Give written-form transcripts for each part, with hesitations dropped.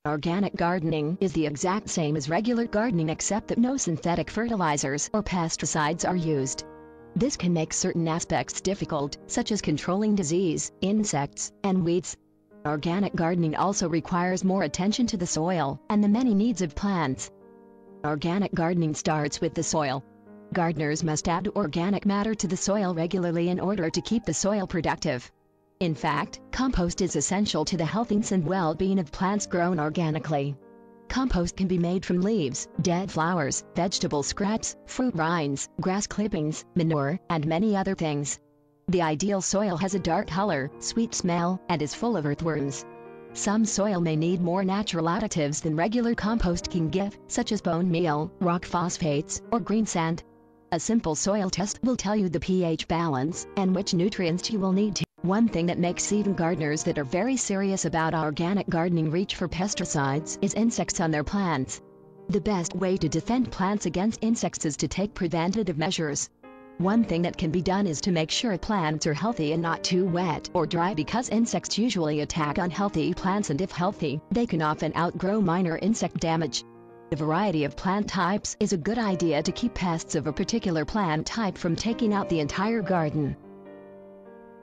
Organic gardening is the exact same as regular gardening except that no synthetic fertilizers or pesticides are used. This can make certain aspects difficult, such as controlling disease, insects, and weeds. Organic gardening also requires more attention to the soil and the many needs of plants. Organic gardening starts with the soil. Gardeners must add organic matter to the soil regularly in order to keep the soil productive. In fact, compost is essential to the health and well-being of plants grown organically. Compost can be made from leaves, dead flowers, vegetable scraps, fruit rinds, grass clippings, manure, and many other things. The ideal soil has a dark color, sweet smell, and is full of earthworms. Some soil may need more natural additives than regular compost can give, such as bone meal, rock phosphates, or green sand. A simple soil test will tell you the pH balance and which nutrients you will need to. One thing that makes even gardeners that are very serious about organic gardening reach for pesticides is insects on their plants. The best way to defend plants against insects is to take preventative measures. One thing that can be done is to make sure plants are healthy and not too wet or dry, because insects usually attack unhealthy plants, and if healthy, they can often outgrow minor insect damage. A variety of plant types is a good idea to keep pests of a particular plant type from taking out the entire garden.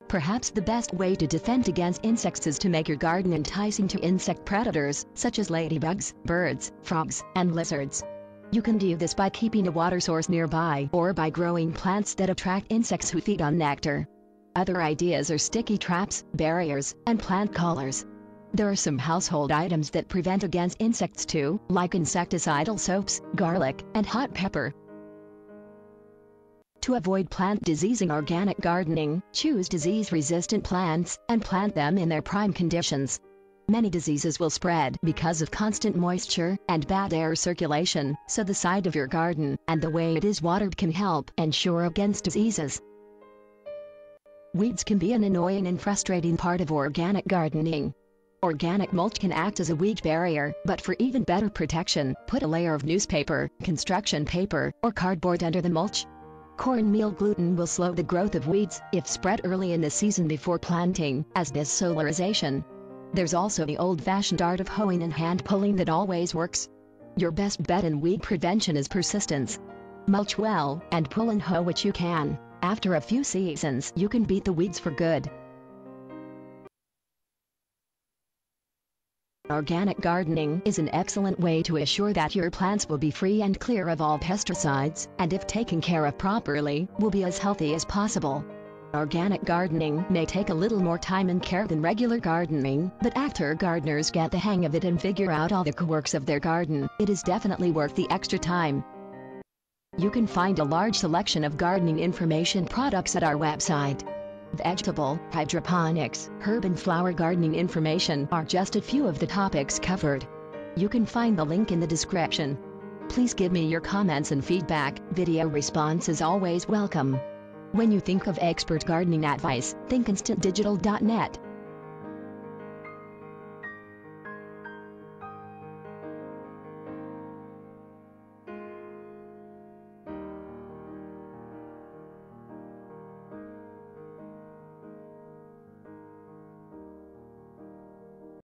Perhaps the best way to defend against insects is to make your garden enticing to insect predators, such as ladybugs, birds, frogs, and lizards. You can do this by keeping a water source nearby or by growing plants that attract insects who feed on nectar. Other ideas are sticky traps, barriers, and plant collars. There are some household items that prevent against insects too, like insecticidal soaps, garlic, and hot pepper. To avoid plant disease in organic gardening, choose disease-resistant plants and plant them in their prime conditions. Many diseases will spread because of constant moisture and bad air circulation, so the side of your garden and the way it is watered can help ensure against diseases. Weeds can be an annoying and frustrating part of organic gardening. Organic mulch can act as a weed barrier, but for even better protection, put a layer of newspaper, construction paper, or cardboard under the mulch. Cornmeal gluten will slow the growth of weeds if spread early in the season before planting, as does solarization. There's also the old-fashioned art of hoeing and hand pulling that always works. Your best bet in weed prevention is persistence. Mulch well, and pull and hoe what you can. After a few seasons, you can beat the weeds for good. Organic gardening is an excellent way to assure that your plants will be free and clear of all pesticides, and if taken care of properly, will be as healthy as possible. Organic gardening may take a little more time and care than regular gardening, but after gardeners get the hang of it and figure out all the quirks of their garden, it is definitely worth the extra time. You can find a large selection of gardening information products at our website. Vegetable, hydroponics, herb and flower gardening information are just a few of the topics covered. You can find the link in the description. Please give me your comments and feedback. Video response is always welcome. When you think of expert gardening advice, think instantdigital.net.